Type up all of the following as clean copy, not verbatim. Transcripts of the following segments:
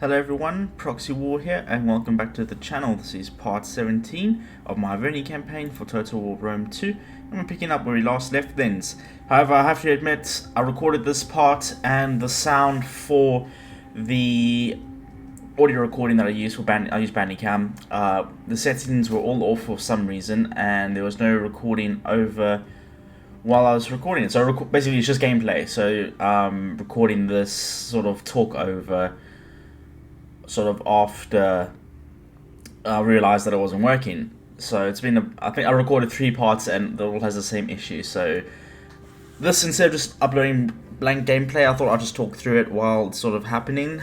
Hello everyone, Proxii War here, and welcome back to the channel. This is part 17 of my Arverni campaign for Total War Rome 2, and we're picking up where we last left things. However, I have to admit, I recorded this part, and the sound for the audio recording that I used for Bandicam, the settings were all off for some reason, and there was no recording over while I was recording it. So basically it's just gameplay, so recording this sort of talk over sort of after I realized that it wasn't working. So it's been, I think I recorded 3 parts and it all has the same issue. So this, instead of just uploading blank gameplay, I thought I'd just talk through it while it's sort of happening.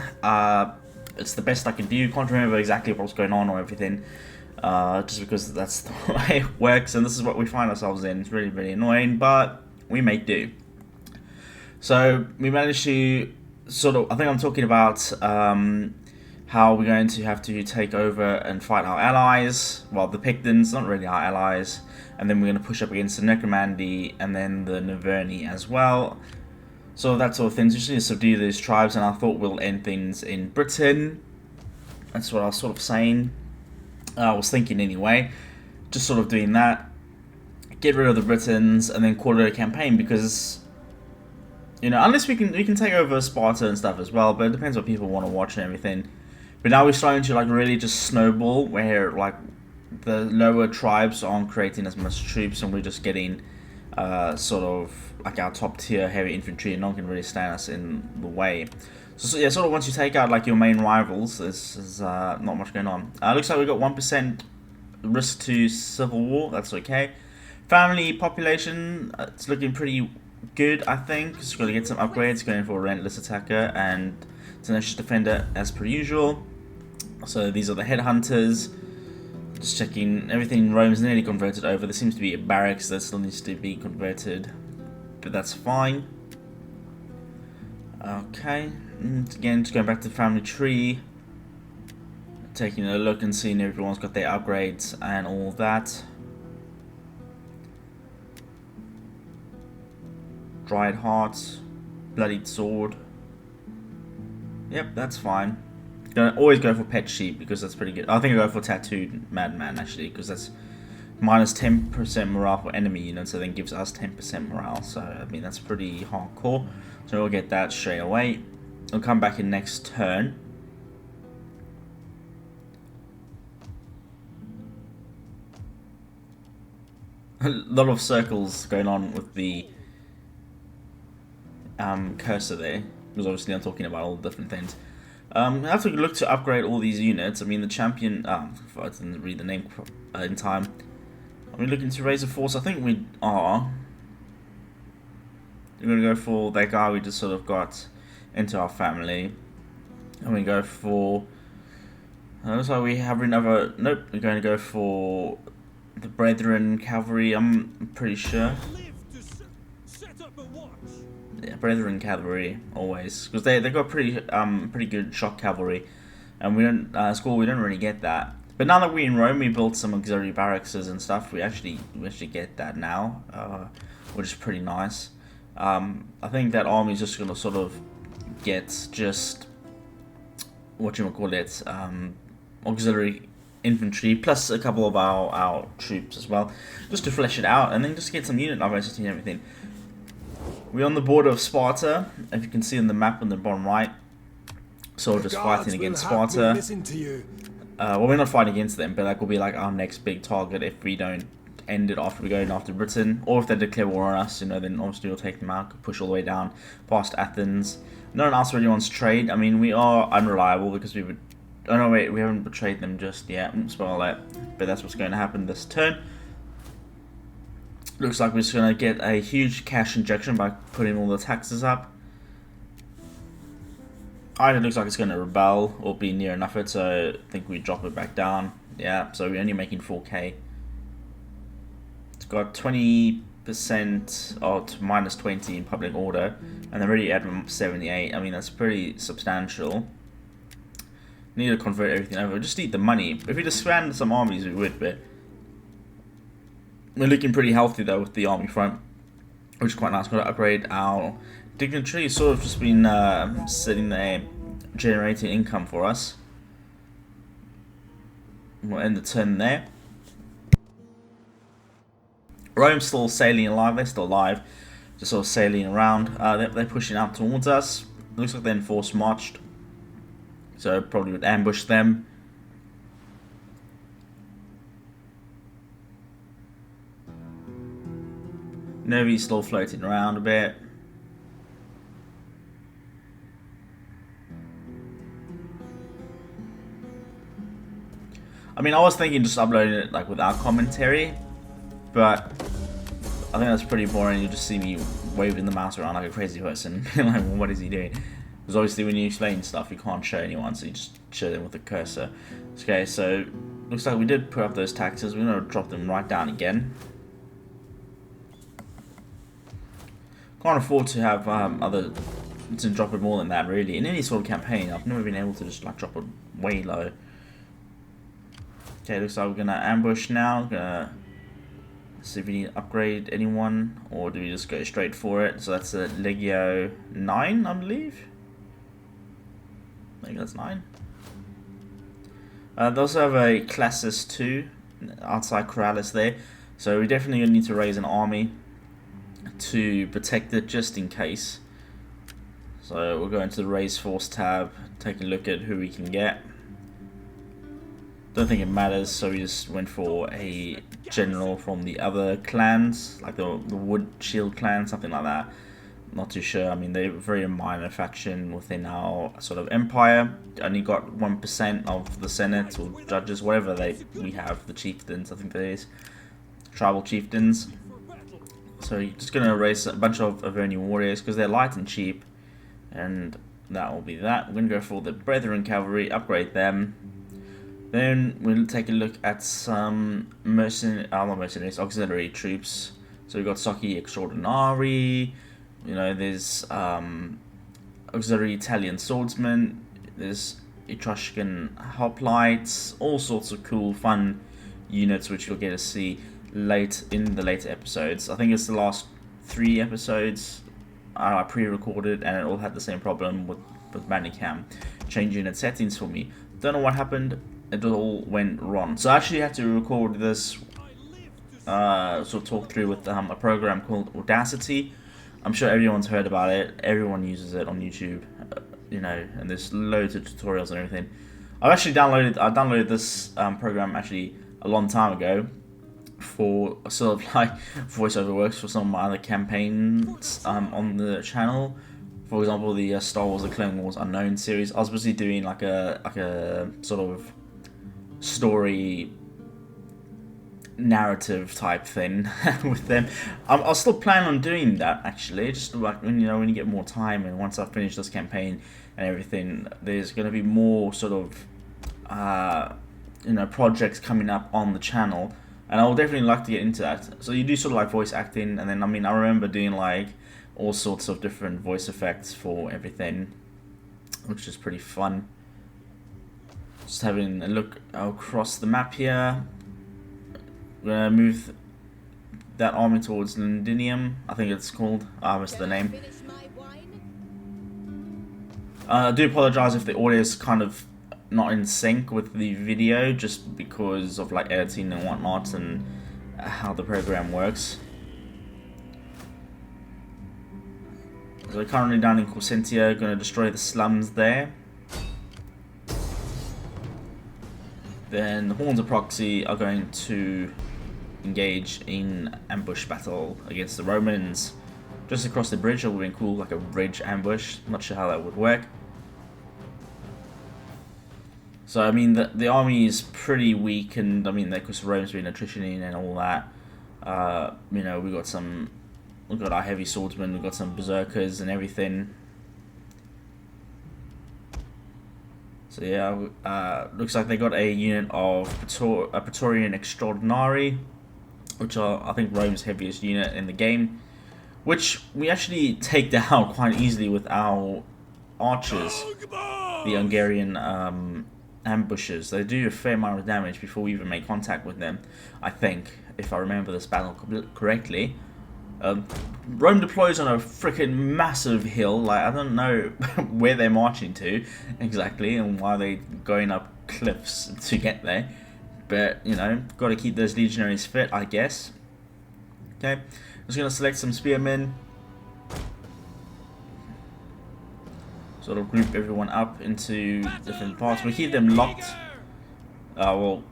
It's the best I can do. Can't remember exactly what's going on or everything, just because that's the way it works, and this is what we find ourselves in. It's really, really annoying, but we make do. So we managed to sort of, I think I'm talking about how we're going to have to take over and fight our allies. Well, the Pictons, not really our allies. And then we're going to push up against the Necromandi and then the Arverni as well. So that sort of thing. Just need to subdue these tribes, and I thought we'll end things in Britain. That's what I was sort of saying. I was thinking anyway. Just sort of doing that. Get rid of the Britons and then call it a campaign, because, you know, unless we can take over Sparta and stuff as well, but it depends what people want to watch and everything. But now we're starting to like really just snowball, where like the lower tribes aren't creating as much troops, and we're just getting sort of like our top tier heavy infantry, and no one can really stand us in the way. So yeah, sort of once you take out like your main rivals, there's not much going on. Looks like we got 1% risk to civil war. That's okay. Family population, it's looking pretty good, I think. Just going to get some upgrades, going for a relentless attacker and tenacious defender as per usual. So these are the headhunters. Just checking, everything in Rome's nearly converted over. There seems to be a barracks that still needs to be converted, but that's fine. Okay, and again, just going back to the family tree, taking a look and seeing if everyone's got their upgrades and all that. Dried heart, bloodied sword. Yep, that's fine. Don't always go for pet sheep, because that's pretty good. I think I go for tattooed madman actually, because that's minus 10% morale for enemy units, so then gives us 10% morale. So I mean that's pretty hardcore. So we'll get that straight away. We'll come back in next turn. A lot of circles going on with the cursor there, because obviously I'm talking about all the different things. I have to look to upgrade all these units. I mean, the champion, I didn't read the name in time. Are we looking to raise a force? I think we are. We're going to go for that guy we just sort of got into our family. And we go for, looks like we have another, nope, we're going to go for the Brethren Cavalry, I'm pretty sure. Yeah, Brethren Cavalry always, because they got pretty good shock cavalry, and we don't we don't really get that. But now that we're in Rome, we built some auxiliary barracks and stuff. We actually get that now, which is pretty nice. I think that army is just gonna sort of get just what you call it, auxiliary infantry plus a couple of our troops as well, just to flesh it out, and then just get some unit diversity and everything. We're on the border of Sparta, if you can see on the map on the bottom right. So we're just fighting against Sparta. Well, we're not fighting against them, but that will be like our next big target if we don't end it after we go in after Britain. Or if they declare war on us, you know, then obviously we'll take them out, push all the way down past Athens. No one else really wants trade. I mean, we are unreliable because we would... Oh no, wait, we haven't betrayed them just yet. Spoil that. But that's what's going to happen this turn. Looks like we're just going to get a huge cash injection by putting all the taxes up. It looks like it's going to rebel or be near enough it, so I think we drop it back down. Yeah, so we're only making 4k. It's got 20% or minus 20 in public order, and they're already at 78. I mean, that's pretty substantial. Need to convert everything over. We just need the money. If we disband some armies, we would, but we're looking pretty healthy though with the army front, which is quite nice. We've got to upgrade our dignitary. Sort of just been sitting there generating income for us. We'll end the turn there. Rome's still sailing alive, they're still alive, just sort of sailing around. They're pushing out towards us. Looks like they're in force marched, so probably would ambush them. Navy's still floating around a bit. I mean, I was thinking just uploading it like without commentary, but I think that's pretty boring. You just see me waving the mouse around like a crazy person. Like, well, what is he doing? Because obviously when you explain stuff, you can't show anyone, so you just show them with the cursor. Okay, so looks like we did put up those taxes. We're going to drop them right down again. Can't afford to have to drop it more than that, really. In any sort of campaign, I've never been able to just like drop it way low. Okay, looks like we're gonna ambush now. Gonna see if we need to upgrade anyone, or do we just go straight for it? So that's a Legio 9, I believe. I think that's 9. They also have a Classis 2 outside Corrales there, so we definitely gonna need to raise an army to protect it just in case. So we'll go into the raise force tab, take a look at who we can get. Don't think it matters, so we just went for a general from the other clans, like the Wood Shield clan, something like that. Not too sure. I mean, they're a very minor faction within our sort of empire. Only got 1% of the Senate or judges, whatever we have, the chieftains, I think that is. Tribal chieftains. So you're just going to raise a bunch of Arverni warriors because they're light and cheap. And that will be that. We're going to go for the Brethren Cavalry, upgrade them. Then we'll take a look at some mercenaries, auxiliary troops. So we've got Saki Extraordinari, you know, there's auxiliary Italian swordsmen, there's Etruscan hoplites, all sorts of cool, fun units which you'll get to see late in the later episodes. I think it's the last 3 episodes I pre-recorded, and it all had the same problem with Bandicam changing its settings for me. Don't know what happened. It all went wrong. So I actually had to record this sort of talk through with a program called Audacity. I'm sure everyone's heard about it. Everyone uses it on YouTube, you know, and there's loads of tutorials and everything. I downloaded this program actually a long time ago for sort of like voiceover works for some of my other campaigns on the channel. For example, the Star Wars: The Clone Wars Unknown series. I was busy doing like a sort of story narrative type thing with them. I'll still plan on doing that actually, just like when you get more time, and once I finish this campaign and everything, there's going to be more sort of projects coming up on the channel, and I will definitely like to get into that. So you do sort of like voice acting, and then I remember doing like all sorts of different voice effects for everything, which is pretty fun. Just having a look across the map here. We're gonna move that army towards Londinium, I think it's called. I missed the name. I do apologize if the audio is kind of not in sync with the video, just because of like editing and whatnot and how the program works. So we're currently down in Corsentia, going to destroy the slums there. Then the Horns of Proxy are going to engage in ambush battle against the Romans just across the bridge. It would have been cool, like a bridge ambush. Not sure how that would work. So I mean, the army is pretty weak, and I mean, because Rome's been attritioning and all that. You know, we've got our heavy swordsmen, we've got some berserkers and everything. So yeah, looks like they got a unit of Praetorian Extraordinari, which are, I think, Rome's heaviest unit in the game, which we actually take down quite easily with our archers, the Hungarian ambushes. They do a fair amount of damage before we even make contact with them, I think, if I remember this battle correctly. Rome deploys on a freaking massive hill. Like, I don't know where they're marching to exactly and why they're going up cliffs to get there. But, you know, got to keep those legionaries fit, I guess. Okay, I'm just going to select some spearmen. Sort of group everyone up into different parts. We keep them locked. Well,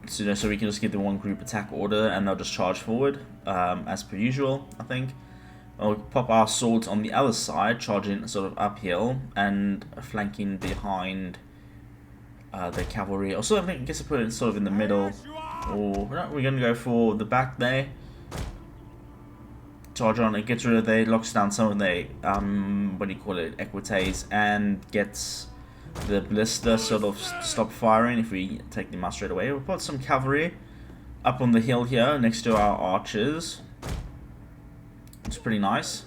so we can just give them one group attack order and they'll just charge forward as per usual, I think. We'll pop our swords on the other side, charging sort of uphill and flanking behind the cavalry. Also, I guess I put it sort of in the middle. Or we're going to go for the back there. Charge on, it gets rid of their, locks down some of their, what do you call it, equites, and gets the ballista sort of stop firing if we take them out straight away. We'll put some cavalry up on the hill here next to our archers. It's pretty nice.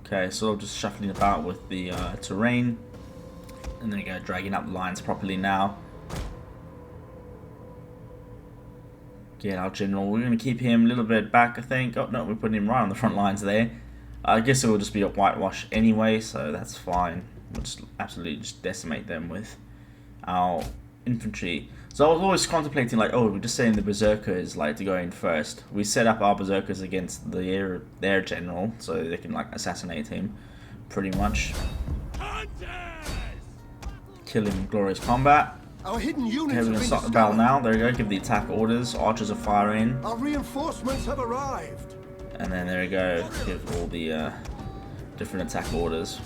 Okay, so I'm just shuffling about with the terrain. And then we go dragging up the lines properly now. Get our general. We're going to keep him a little bit back, I think. Oh, no, we're putting him right on the front lines there. I guess it will just be a whitewash anyway, so that's fine. We'll just absolutely just decimate them with our infantry. So I was always contemplating, like, oh, we're just saying the berserkers like to go in first. We set up our berserkers against their general, so they can like assassinate him, pretty much. Kill him in glorious combat. Our hidden units okay, we're going to start the battle now. There we go, give the attack orders. Archers are firing. Our reinforcements have arrived. And then there we go, give all the different attack orders.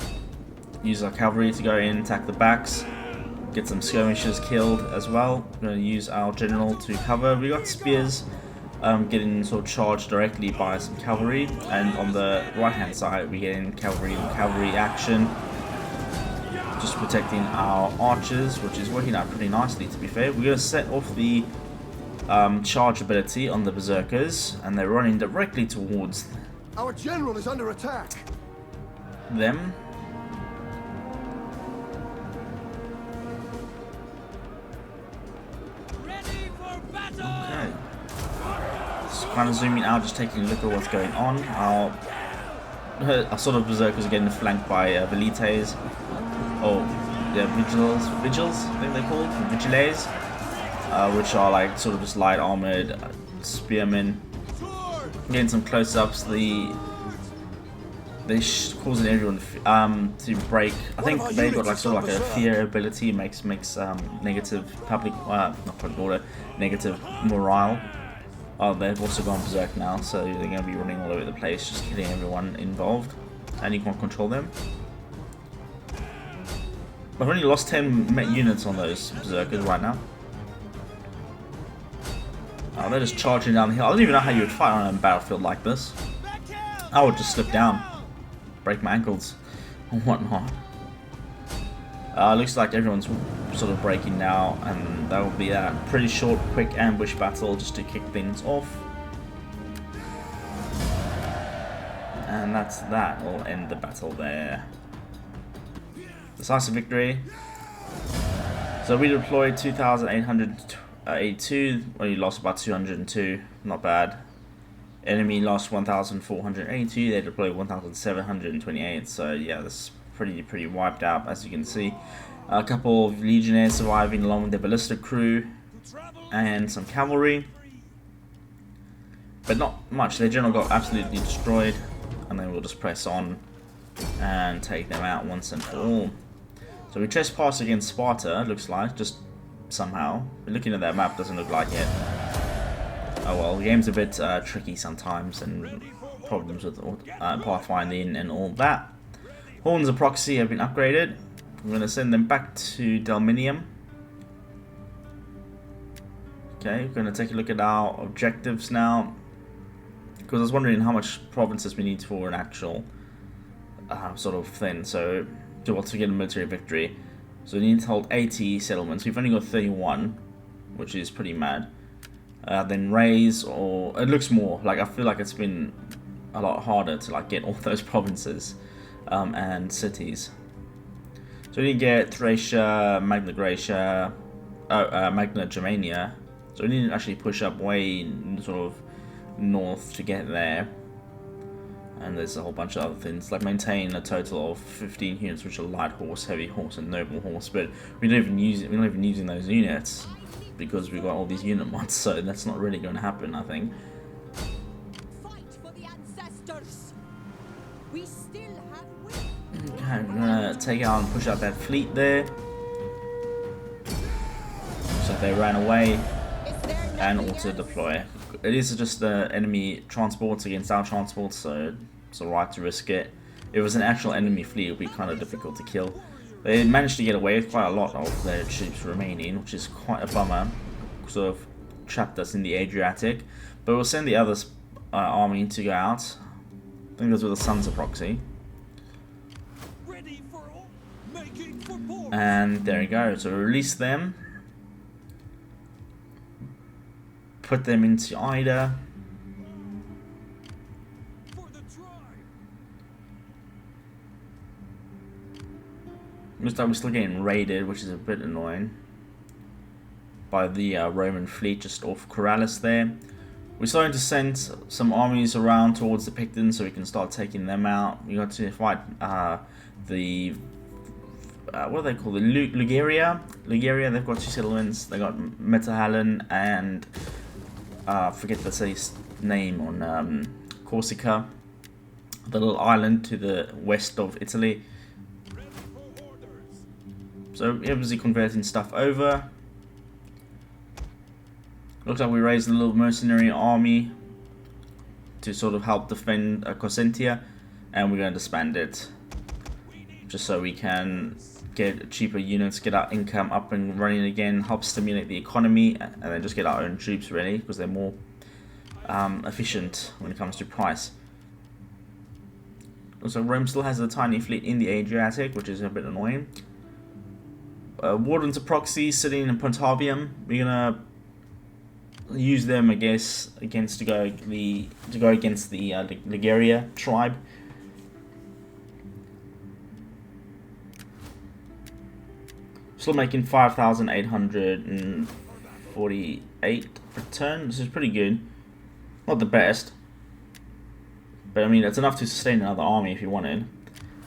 Use our cavalry to go in, attack the backs. Get some skirmishers killed as well. We're going to use our general to cover. We got spears getting sort of charged directly by some cavalry. And on the right hand side, we get in cavalry and cavalry action. Just protecting our archers, which is working out pretty nicely, to be fair. We're going to set off the charge ability on the berserkers, and they're running directly towards our general is under attack. Them. Ready for battle. Okay. Just kind of zooming out, just taking a look at what's going on. Our sort of berserkers are getting flanked by velites. Oh, yeah, vigils, I think they're called, vigiles, which are like sort of just light armored spearmen. Getting some close-ups. They're causing everyone to break. I think they got like sort of like a fear ability, makes negative public, not public order, negative morale. Oh, they've also gone berserk now, so they're going to be running all over the place, just killing everyone involved, and you can't control them. I've only lost 10 units on those berserkers right now. Oh, they're just charging down the hill. I don't even know how you would fight on a battlefield like this. I would just slip down, break my ankles, and whatnot. Looks like everyone's sort of breaking now, and that will be a pretty short, quick ambush battle just to kick things off. And that will end the battle there. Decisive victory. So we deployed 2,882. Only lost about 202. Not bad. Enemy lost 1,482. They deployed 1,728. So yeah, this is pretty wiped out, as you can see. A couple of legionnaires surviving along with their ballistic crew and some cavalry, but not much. Their general got absolutely destroyed, and then we'll just press on and take them out once and for all. So we trespass against Sparta, looks like, just somehow. But looking at that map, doesn't look like it. Oh well, the game's a bit tricky sometimes, and problems with pathfinding and all that. Horns of Proxy have been upgraded. I'm going to send them back to Delminium. Okay, we're going to take a look at our objectives now, because I was wondering how much provinces we need for an actual sort of thing. So to get a military victory, so we need to hold 80 settlements. We've only got 31, which is pretty mad. Then raise, or it looks more like, I feel like it's been a lot harder to like get all those provinces and cities. So we didn't get Thracia, Magna Graecia, Magna Germania. So we didn't actually push up way sort of north to get there. And there's a whole bunch of other things, like maintain a total of 15 units, which are light horse, heavy horse, and noble horse. But we don't even use it. We're not even using those units because we've got all these unit mods. So that's not really going to happen, I think. Fight for the ancestors. We still have will. Okay, we're gonna take out and push out that fleet there. So they ran away and auto deploy. It is just enemy transports against our transports, so it's alright to risk it. If it was an actual enemy fleet, it would be kind of difficult to kill. They managed to get away with quite a lot of their troops remaining, which is quite a bummer. Sort of trapped us in the Adriatic. But we'll send the other army to go out. I think those were the Sons of Proxy. Ready for all, making for port. And there you go. So we release them. Put them into Ida. For the tribe. Looks like we're still getting raided, which is a bit annoying. By the Roman fleet just off Corrales there. We're starting to send some armies around towards the Pictons so we can start taking them out. We got to fight the what do they call it? Lugaria. Lugaria. They've got two settlements. They got Metahallen and forget the city's name on Corsica, the little island to the west of Italy. Ready for orders. So we're busy converting stuff over. Looks like we raised a little mercenary army to sort of help defend Cosentia, and we're going to disband it just so we can get cheaper units, get our income up and running again, help stimulate the economy, and then just get our own troops ready because they're more efficient when it comes to price. Also, Rome still has a tiny fleet in the Adriatic, which is a bit annoying. Wardens of Proxy sitting in Pontavium. We're gonna use them, I guess, to go against the Liguria tribe. Still making 5,848 per turn. This is pretty good. Not the best, but I mean it's enough to sustain another army if you wanted.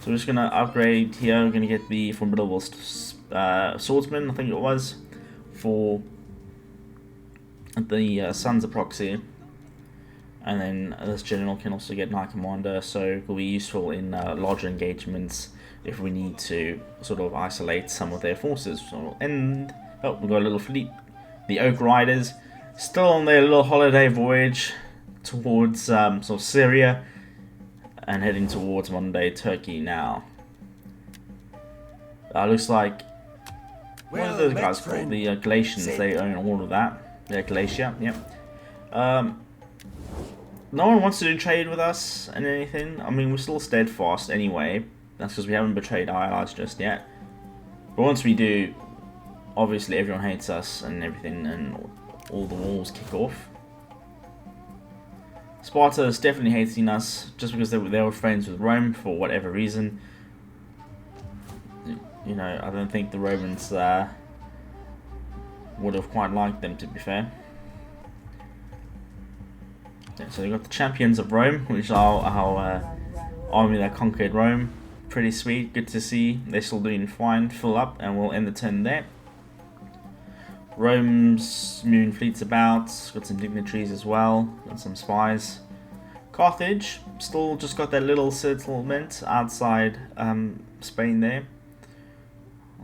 So we're just gonna upgrade here. We're gonna get the formidable swordsman, I think it was, for the Sons of Proxy, and then this general can also get Knight Commander, so it will be useful in larger engagements if we need to sort of isolate some of their forces. So, and oh, we've got a little fleet, the Oak Riders, still on their little holiday voyage towards sort of Syria and heading towards modern day Turkey now. Looks like what are those guys called? The Galatians. They own all of that. Yeah, Galatia, yep. No one wants to do trade with us and anything. I mean, we're still steadfast anyway. That's because we haven't betrayed our allies just yet. But once we do, obviously everyone hates us and everything, and all the wars kick off. Sparta is definitely hating us just because they were friends with Rome for whatever reason. You know, I don't think the Romans would have quite liked them, to be fair. Yeah, so we got the champions of Rome, which are our army that conquered Rome. Pretty sweet, good to see. They're still doing fine. Fill up, and we'll end the turn there. Rome's moving fleets about. Got some dignitaries as well. Got some spies. Carthage still just got that little settlement outside Spain there.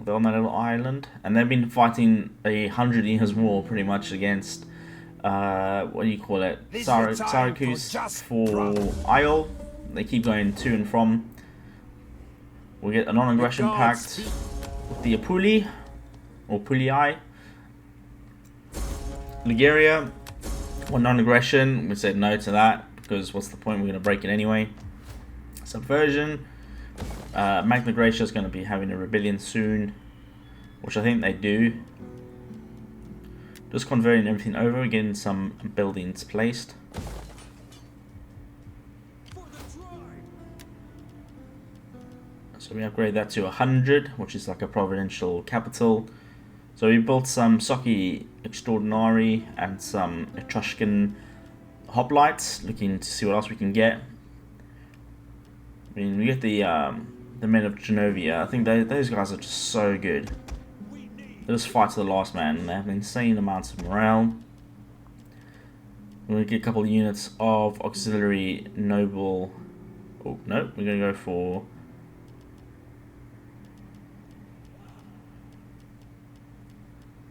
They're on that little island, and they've been fighting 100 years war pretty much against what do you call it, Syracuse for Isle. They keep going to and from. We get a non-aggression pact with the Apuli or Pulii. Liguria, one non-aggression. We said no to that because what's the point? We're going to break it anyway. Subversion. Magna Graecia is going to be having a rebellion soon, which I think they do. Just converting everything over, getting some buildings placed. So we upgrade that to 100, which is like a provincial capital. So we built some Soki Extraordinary and some Etruscan hoplites, looking to see what else we can get. I mean, we get the men of Genovia. I think those guys are just so good. They just fight to the last man. They have insane amounts of morale. We're going to get a couple of units of auxiliary noble. Oh, no, we're going to go for...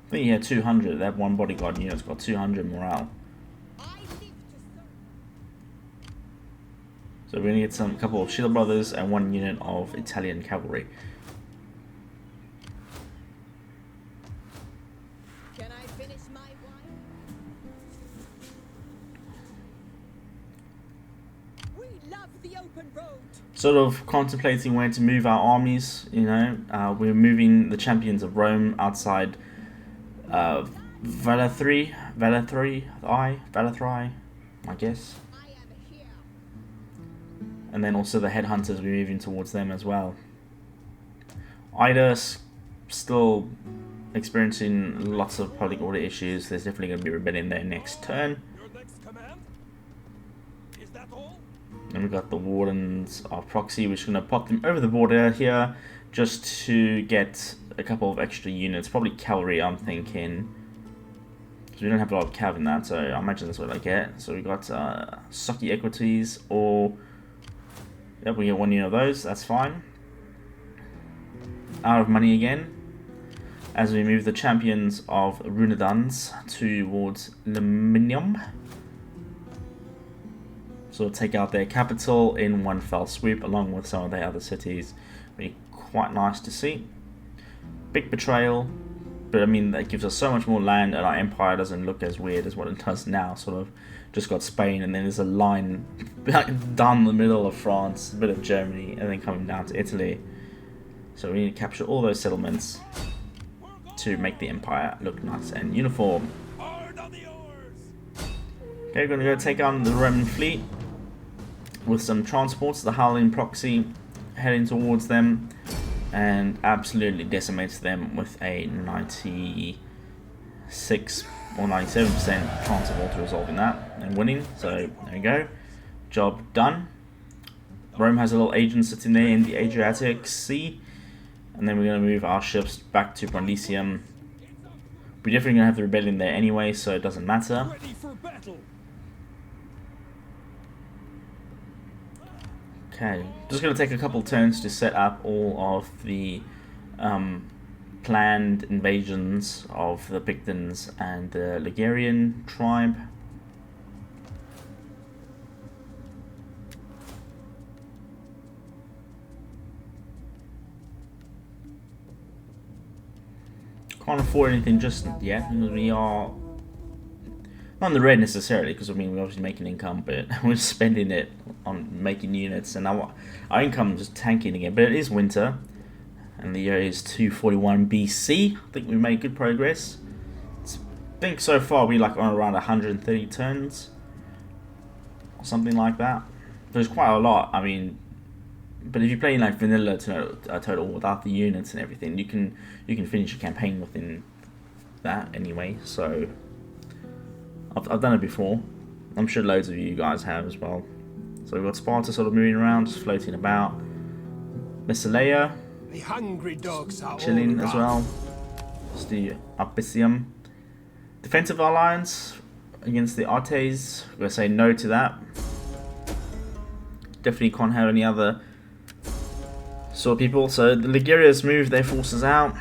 I think he had 200. That one bodyguard unit's got 200 morale. So we're going to get a couple of Shield Brothers and one unit of Italian cavalry. Can I finish my wine? We love the open road. Sort of contemplating where to move our armies, you know. We're moving the champions of Rome outside Valathri, I guess. And then also the headhunters, we're moving towards them as well. Ida's still experiencing lots of public order issues. There's definitely going to be rebellion there next turn. Your next command? Is that all? And we've got the Wardens of Proxy, which is going to pop them over the border here just to get a couple of extra units. Probably cavalry, I'm thinking. Because we don't have a lot of cav in that, so I imagine that's what I get. So we've got Soki Equities, or... Yep, we get one unit of those, that's fine. Out of money again. As we move the champions of Runedans towards Leminium. So we'll take out their capital in one fell swoop, along with some of their other cities. Be quite nice to see. Big betrayal, but I mean that gives us so much more land, and our empire doesn't look as weird as what it does now. Sort of just got Spain, and then there's a line down the middle of France, a bit of Germany, and then coming down to Italy. So we need to capture all those settlements to make the empire look nice and uniform. Hard on the oars! Okay, we're going to go take on the Roman fleet with some transports, the Howling Proxy, heading towards them, and absolutely decimates them with a 96 or 97% chance of auto resolving that and winning. So there we go, job done. Rome has a little agent sitting there in the Adriatic Sea, and then we're going to move our ships back to Brundisium. We're definitely going to have the rebellion there anyway, so it doesn't matter. Ready for battle! Okay, just going to take a couple turns to set up all of the planned invasions of the Pictons and the Ligurian tribe. Can't afford anything just yet. We are not in the red necessarily, because I mean we're obviously making income, but we're spending it on making units, and our income is just tanking again. But it is winter, and the year is 241 BC. I think we made good progress. I think so far we like on around 130 turns, or something like that. There's quite a lot. I mean, but if you're playing like vanilla total without the units and everything, you can finish a campaign within that anyway. So I've done it before. I'm sure loads of you guys have as well. So we've got Sparta sort of moving around, just floating about. Messalea The hungry dogs are chilling all as gone. well. It's the Apicium. Defensive alliance against the Artes. We're going to say no to that. Definitely can't have any other sort of people. So the Ligurians moved their forces out.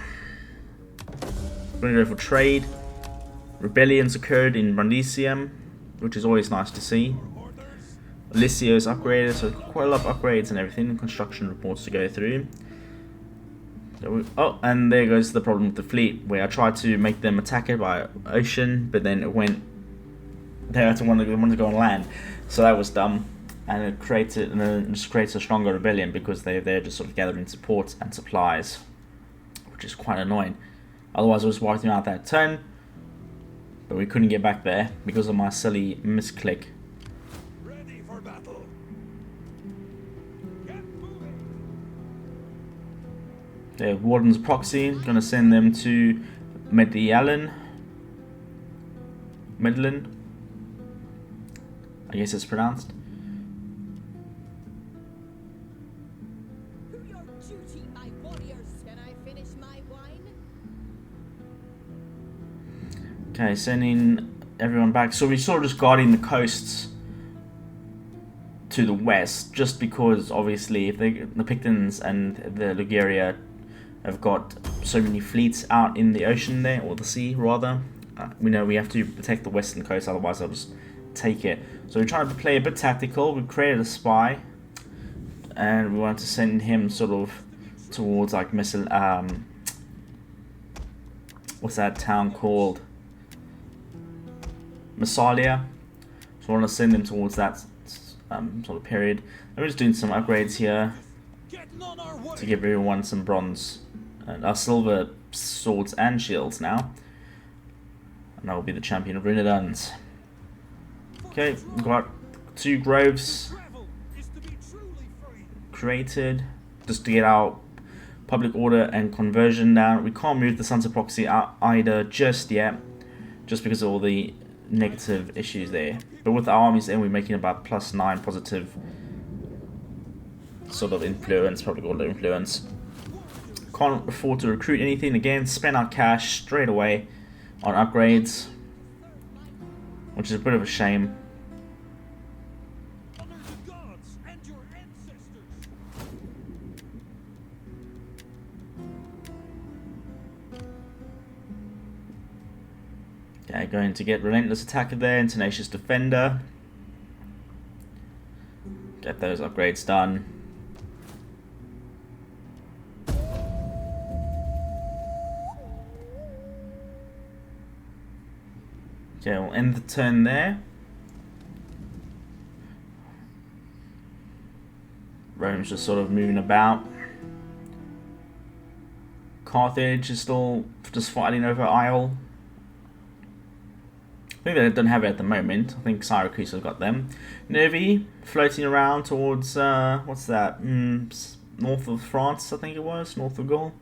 We're going to go for trade. Rebellions occurred in Brundisium, which is always nice to see. Lycio is upgraded, so quite a lot of upgrades and everything, construction reports to go through. Oh, and there goes the problem with the fleet, where I tried to make them attack it by ocean, but then it went. They had to want to go on land, so that was dumb, and it creates a stronger rebellion because they're just sort of gathering support and supplies, which is quite annoying. Otherwise, I was wiping out that turn, but we couldn't get back there because of my silly misclick. Ready for battle! Get moving! The Warden's Proxy, gonna send them to Medellin. I guess it's pronounced. Do your duty, my warriors. Can I finish my wine? Okay, sending everyone back. So we're sort of just guarding the coasts to the west, just because obviously if the Pictons and the Liguria have got so many fleets out in the ocean there, or the sea rather, we know we have to protect the western coast, otherwise they'll just take it. So we're trying to play a bit tactical. We created a spy, and we want to send him sort of towards like what's that town called? Massalia. So I want to send him towards that sort of period. And we're just doing some upgrades here to give everyone some bronze and silver swords and shields now. And I will be the champion of Renaissance. Okay, we've got 2 groves created just to get our public order and conversion down. We can't move the Sons of Proxy out either just yet, just because of all the negative issues there. But with the armies then, we're making about +9 positive sort of influence, public order influence. Can't afford to recruit anything again, spend our cash straight away on upgrades, which is a bit of a shame. Okay, going to get Relentless Attacker there and Tenacious Defender. Get those upgrades done. Okay, we'll end the turn there. Rome's just sort of moving about. Carthage is still just fighting over Isle. I think they don't have it at the moment. I think Syracuse has got them. Nervi floating around towards what's that? North of France, I think it was, north of Gaul.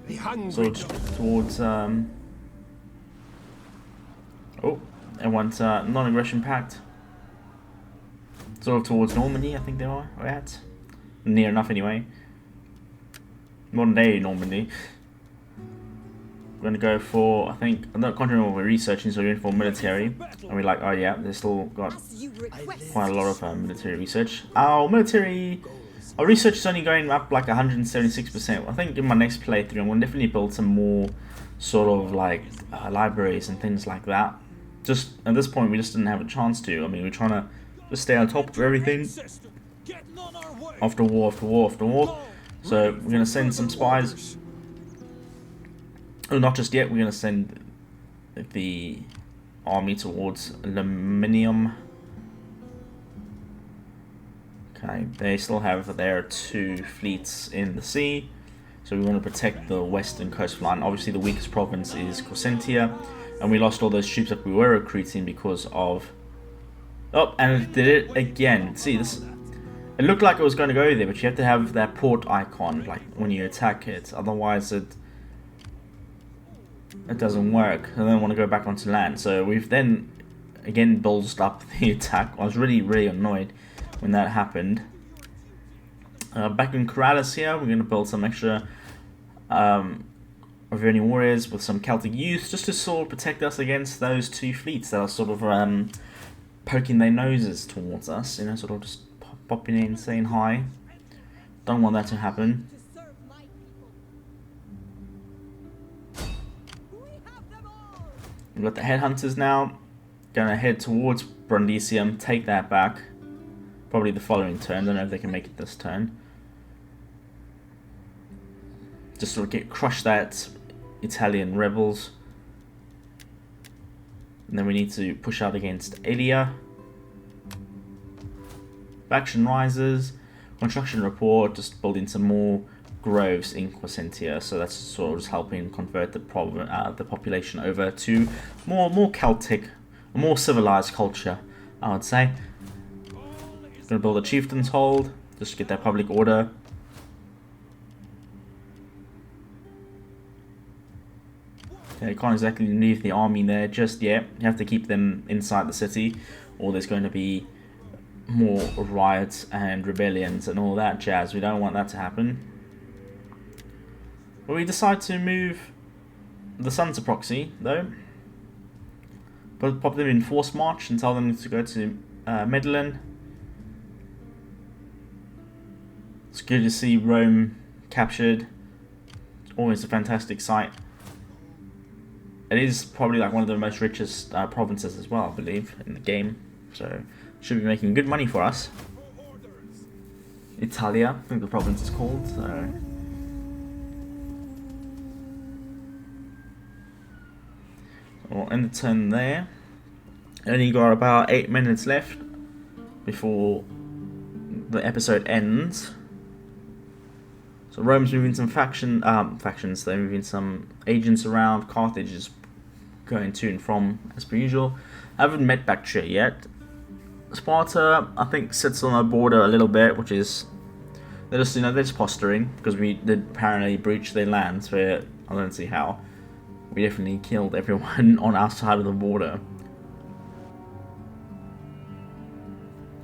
The hungry So dog. towards everyone's non-aggression pact. Sort of towards Normandy, I think they are at. Near enough anyway. Modern day Normandy. We're going to go for, I think, I'm not concentrating on what we're researching, so we're going for military. And we're like, oh yeah, they've still got As you request. quite a lot of military research. Our research is only going up like 176%. I think in my next playthrough, I'm going to definitely build some more sort of like libraries and things like that. Just at this point, we just didn't have a chance to. I mean, we're trying to just stay on top of everything after war after war after war. So we're going to send some spies. Well, not just yet, we're going to send the army towards Aluminium. Okay, they still have their 2 fleets in the sea, so we want to protect the western coastline. Obviously the weakest province is Corsentia, and we lost all those troops that we were recruiting because of... Oh, and it did it again. See, this... It looked like it was going to go there, but you have to have that port icon, like, when you attack it, otherwise it doesn't work. I don't want to go back onto land. So we've then again bulged up the attack. I was really annoyed when that happened. Back in Corrales here, we're going to build some extra Arverni warriors with some Celtic youth, just to sort of protect us against those 2 fleets that are sort of poking their noses towards us, you know, sort of just popping in, saying hi. Don't want that to happen. To serve my people. We have them all. We've got the headhunters now. Gonna head towards Brundisium, take that back. Probably the following turn. Don't know if they can make it this turn. Just sort of crush that Italian rebels. And then we need to push out against Elia. Faction rises. Construction report. Just building some more groves in Corsentia. So that's sort of just helping convert the population over to more Celtic, a more civilized culture, I would say. Gonna build a chieftain's hold, just to get that public order. Okay, you can't exactly leave the army there just yet. You have to keep them inside the city, or there's going to be more riots and rebellions and all that jazz. We don't want that to happen. But we decide to move the Sons of Proxy, though. But pop them in force march and tell them to go to Medellin. It's good to see Rome captured. Always a fantastic sight. It is probably like one of the most richest provinces as well, I believe, in the game. So should be making good money for us. Italia, I think the province is called. So we'll end the turn there. Only got about 8 minutes left before the episode ends. So Rome's moving some factions. They're moving some agents around. Carthage is going to and from as per usual. I haven't met Bactria yet. Sparta, I think, sits on our border a little bit, which is they're just posturing because we did apparently breach their lands. Where I don't see how. We definitely killed everyone on our side of the border.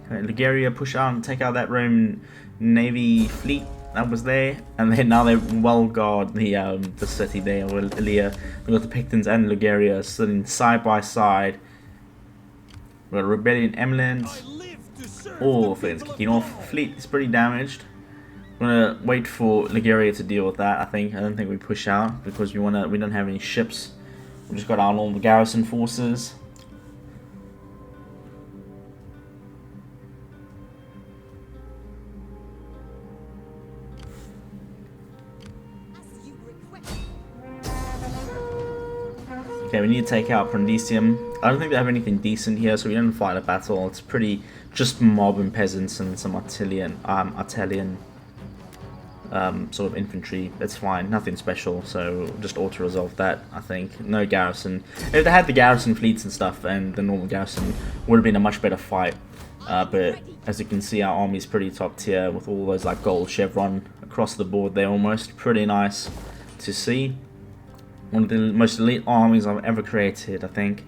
Okay, Liguria push out and take out that Roman navy fleet that was there, and then now they well guard the city there of Ilia. We've got the Pictons and Liguria sitting side by side. We've got Rebellion Eminence. All things kicking off. Fleet is pretty damaged. We're gonna wait for Liguria to deal with that. I don't think we push out because we don't have any ships. We just got our normal garrison forces. Okay, we need to take out Brundisium. I don't think they have anything decent here, so we don't fight a battle. It's pretty just mob and peasants and some Attilian sort of infantry. That's fine, nothing special. So just auto resolve that. I think no garrison. If they had the garrison fleets and stuff, and the normal garrison, would have been a much better fight. But as you can see, our army is pretty top tier with all those like gold chevron across the board. They're almost pretty nice to see. One of the most elite armies I've ever created, I think.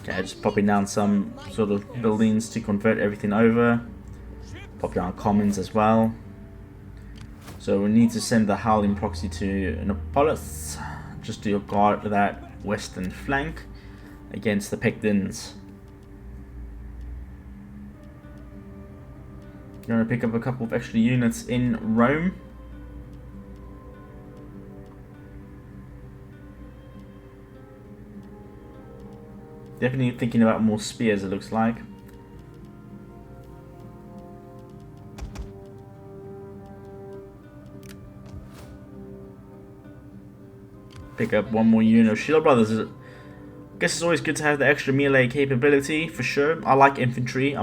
Okay, just popping down some sort of buildings to convert everything over. Pop down commons as well. So we need to send the Howling Proxy to Neapolis, just to guard that western flank against the Pictons. Going to pick up a couple of extra units in Rome. Definitely thinking about more spears, it looks like. Pick up one more unit of Shield Brothers. I guess it's always good to have the extra melee capability, for sure. I like infantry.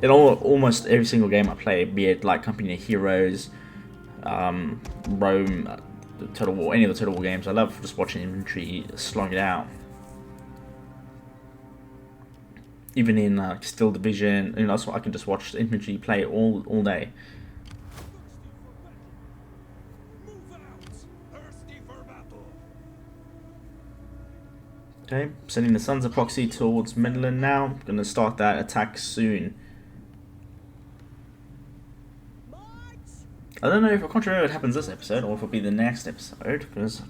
In almost every single game I play, be it like Company of Heroes, Rome, Total War, any of the Total War games, I love just watching infantry slog it out. Even in Steel Division, that's what I can just watch infantry play all day. Okay, sending the Sons of Proxy towards Medellin now. Gonna start that attack soon. I don't know if I can't remember what happens this episode or if it'll be the next episode, because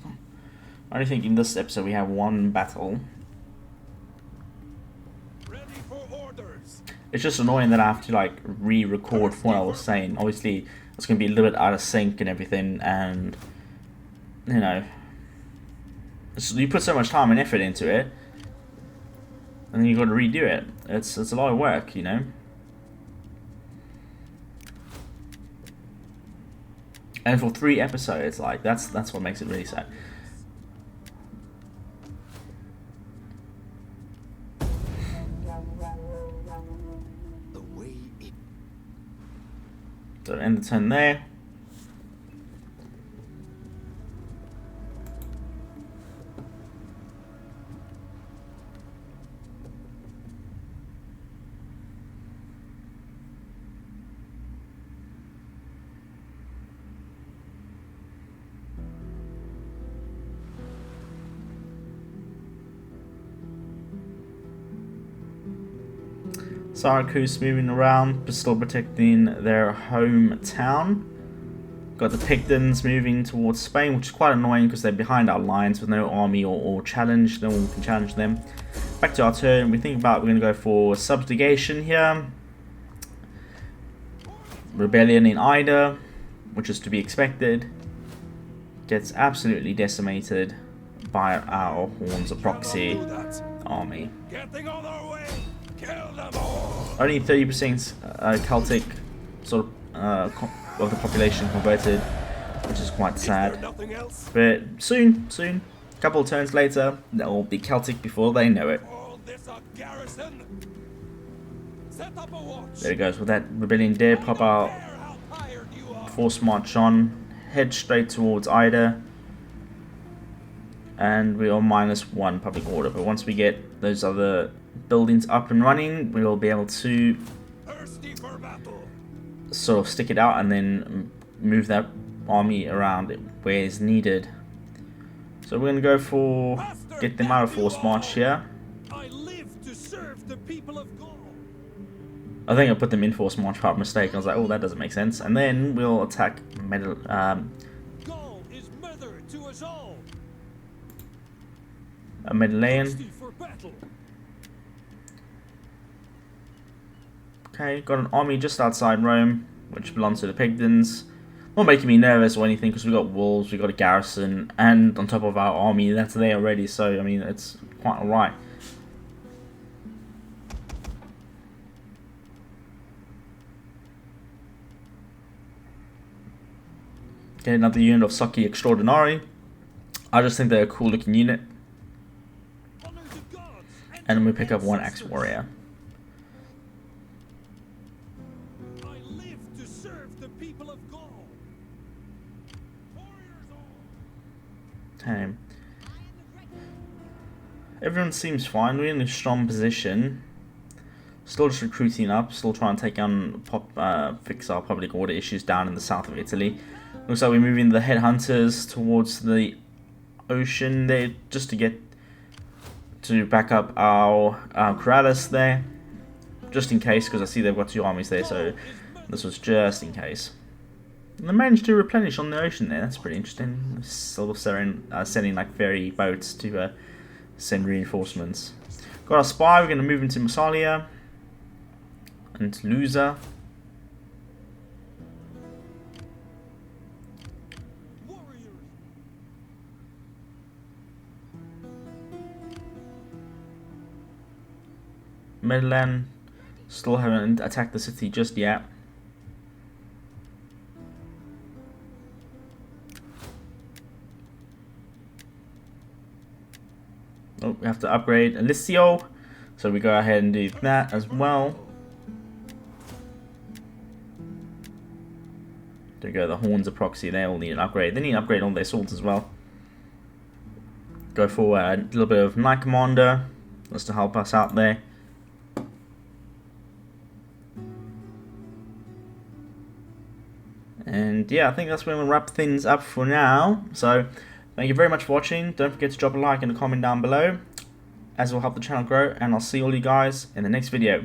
I only think in this episode we have one battle. Ready for orders. It's just annoying that I have to like re-record what I was saying. Obviously, it's gonna be a little bit out of sync and everything, and you put so much time and effort into it, and then you got to redo it. It's a lot of work, And for 3 episodes, like that's what makes it really sad. So end the turn there. Syracuse moving around, but still protecting their hometown. Got the Pictons moving towards Spain, which is quite annoying because they're behind our lines with no army or challenge. No one can challenge them. Back to our turn. We think about we're going to go for subjugation here. Rebellion in Ida, which is to be expected. Gets absolutely decimated by our Horns of Proxy army. Getting on our way. Kill them all. Only 30% Celtic sort of the population converted, which is quite sad. Nothing else. But soon, a couple of turns later, they'll be Celtic before they know it. All this a garrison. Set up a watch. There it goes. With that rebellion did pop out, How tired you are. force march on, head straight towards Ida, and we are -1 public order. But once we get those other buildings up and running, we will be able to Thirsty for battle. sort of stick it out and then move that army around where is needed. So we're going to go for get them out of force march here. I live to serve the people of Gaul. I think I put them in force march by mistake. I was like, oh, that doesn't make sense. And then we'll attack Gaul is mother to us all. a Medellin. Thirsty for battle. Okay, got an army just outside Rome, which belongs to the Pictons. Not making me nervous or anything because we got wolves, we got a garrison, and on top of our army that's there already. So I mean, it's quite alright. Okay, another unit of Saki Extraordinari. I just think they're a cool looking unit. Honor the gods. And then we pick up one Axe Warrior. I live to serve the people of Gaul. Warriors all. Okay. Everyone seems fine. We're in a strong position. Still just recruiting up. Still trying to take on fix our public order issues down in the south of Italy. Looks like we're moving the headhunters towards the ocean there just to get to back up our Corrales there, just in case, because I see they've got 2 armies there. So this was just in case. And they managed to replenish on the ocean there. That's pretty interesting. Sort of sending like ferry boats to send reinforcements. Got our spy. We're going to move into Massalia and Toulouse. Warriors. Medellin still haven't attacked the city just yet. Oh, we have to upgrade Alicio, so we go ahead and do that as well. There we go, the Horns of Proxy, they all need an upgrade. They need to upgrade all their swords as well. Go for a little bit of Knight Commander, just to help us out there. And yeah, I think that's where we'll wrap things up for now. So, thank you very much for watching. Don't forget to drop a like and a comment down below, as will help the channel grow. And I'll see all you guys in the next video.